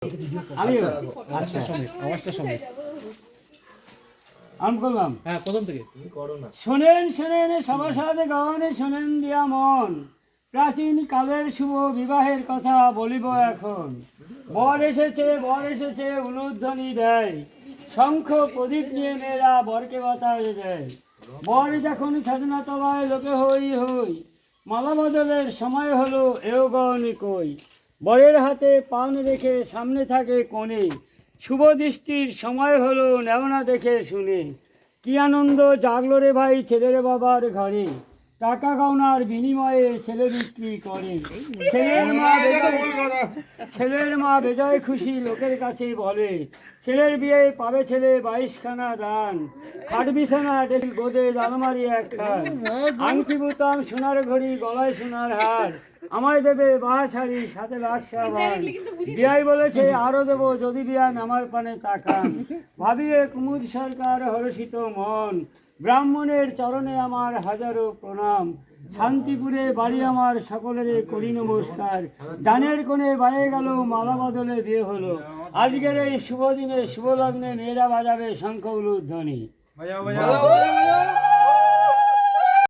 আমিও আওয়াজটা শুনে আওয়াজটা শুনে আমি করলাম। হ্যাঁ প্রথম থেকে শোনেন শোনেন সভাসদ গণ, শোনেন দিয়া মন, প্রাচীন কালের শুভ বিবাহের কথা বলিব এখন। বর এসেছে উলুধ্বনি দেয়, শঙ্খ প্রদীপ নিয়ে মেয়েরা বরকে বাতাস দেয়। বর যখন সাধনা তলায় লোকে হই হই, মালা বদলের সময় হলো এও গণে কই। বরের হাতে পান রেখে সামনে থাকে কোণে, শুভ দৃষ্টির সময় হলো নেওনা দেখে শুনে। কি আনন্দ জাগলো রে ভাই ছেলের বাবার ঘরে, টাকা গয়নার বিনিময়ে ছেলে বিক্রি করে। ছেলের মা বেজায় খুশি লোকের কাছে বলে, ছেলের বিয়ে পাবে ছেলে 22খানা দান, খাট বিছানা টেবিল গোদরেজ আলমারি একখান, আংটি বুতাম সোনার ঘড়ি গলায় সোনার হার, আমায় দেবে বাহা ছাড়ি সাথে লাখ সাবান। বিয়াই বলেছে আরো দেবো যদি বিয়ান আমার পানে তাকান। ভাবিয়ে কুমুদ সরকার হরষিত মন, ব্রাহ্মণের চরণে আমার হাজারো প্রণাম। শান্তিপুরে বাড়ি আমার সকলের করি নমস্কার, দানের কোণে বাইরে গেল মালা বদলে বিয়ে হলো। আজকের এই শুভ দিনে শুভ লগ্নে মেয়েরা বাজাবে শঙ্খ উলুধ্বনি।